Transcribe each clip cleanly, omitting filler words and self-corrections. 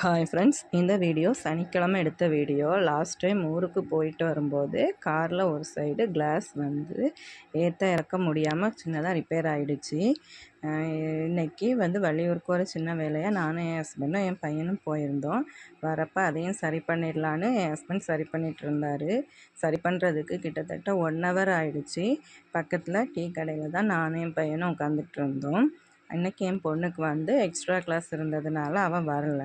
Hi friends, இந்த video சனிக்கிழமை எடுத்த வீடியோ. லாஸ்ட் டைம் ஊருக்கு போயிட்டு வரும்போது காரில் ஒரு சைடு கிளாஸ் வந்து ஏற்ற இறக்க முடியாமல் சின்னதாக ரிப்பேர் ஆகிடுச்சு. இன்றைக்கி வெளியூருக்கு ஒரு சின்ன வேலையாக நானும் என் ஹஸ்பண்டும் என் பையனும் போயிருந்தோம். வரப்போ அதையும் சரி பண்ணிடலான்னு என் ஹஸ்பண்ட் சரி பண்ணிகிட்டு இருந்தார். சரி பண்ணுறதுக்கு கிட்டத்தட்ட 1 ஹவர் ஆகிடுச்சு. பக்கத்தில் டீ கடையில் தான் நானும் என் பையனும் உட்காந்துட்டு இருந்தோம். இன்றைக்கி என் பொண்ணுக்கு எக்ஸ்ட்ரா கிளாஸ் இருந்ததுனால அவள் வரல.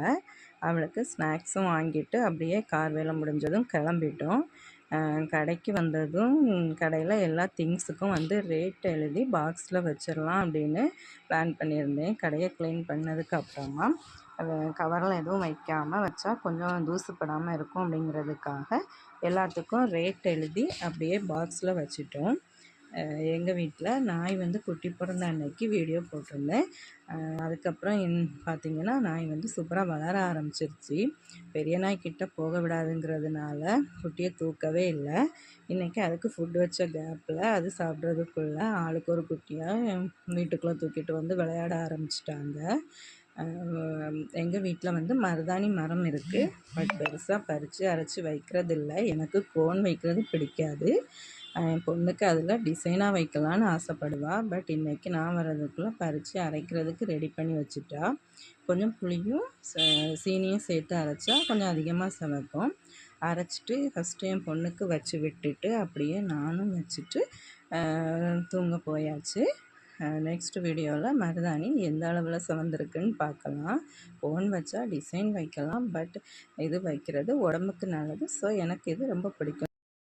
அவளுக்கு ஸ்நாக்ஸும் வாங்கிட்டு அப்படியே கார் வேலை முடிஞ்சதும் கிளம்பிட்டோம். கடைக்கு வந்ததும் கடையில் எல்லா திங்ஸுக்கும் ரேட் எழுதி பாக்ஸில் வச்சிடலாம் அப்படின்னு பிளான் பண்ணியிருந்தேன். கடையை க்ளீன் பண்ணதுக்கு அப்புறமா கவரில் எதுவும் வைக்காமல் வச்சா கொஞ்சம் தூசுப்படாமல் இருக்கும் அப்படிங்கிறதுக்காக எல்லாத்துக்கும் ரேட் எழுதி அப்படியே பாக்ஸில் வச்சிட்டோம். எங்கள் வீட்டில் நாய் குட்டி பிறந்த அன்னைக்கு வீடியோ போட்டிருந்தேன். அதுக்கப்புறம் பார்த்திங்கன்னா நாய் சூப்பராக வளர ஆரம்பிச்சிருச்சு. பெரிய நாய்க்கிட்ட போக விடாதுங்கிறதுனால குட்டியை தூக்கவே இல்லை. இன்றைக்கி அதுக்கு ஃபுட் வச்ச கேப்பில் அது சாப்பிட்றதுக்குள்ளே ஆளுக்கு ஒரு குட்டியாக வீட்டுக்குள்ளே தூக்கிட்டு விளையாட ஆரம்பிச்சிட்டாங்க. எங்கள் வீட்டில் மருதாணி மரம் இருக்குது. பட் பெருசாக பறித்து அரைச்சி வைக்கிறது இல்லை. எனக்கு கோன் வைக்கிறது பிடிக்காது. என் பொண்ணுக்கு அதில் டிசைனாக வைக்கலான்னு ஆசைப்படுவாள். பட் இன்றைக்கி நான் வர்றதுக்குள்ளே பறித்து அரைக்கிறதுக்கு ரெடி பண்ணி வச்சுட்டா. கொஞ்சம் புளியும் சீனியும் சேர்த்து அரைச்சா கொஞ்சம் அதிகமாக சமைக்கும். அரைச்சிட்டு ஃபஸ்ட்டு என் பொண்ணுக்கு வச்சு விட்டுட்டு அப்படியே நானும் வச்சுட்டு தூங்க போயாச்சு. நெக்ஸ்ட் வீடியோவில் மருதாணி எந்த அளவில் சிவந்திருக்குன்னு பார்க்கலாம். கோன் வச்சா டிசைன் வைக்கலாம். பட் இது வைக்கிறது உடம்புக்கு நல்லது. ஸோ எனக்கு இது ரொம்ப பிடிக்கும்.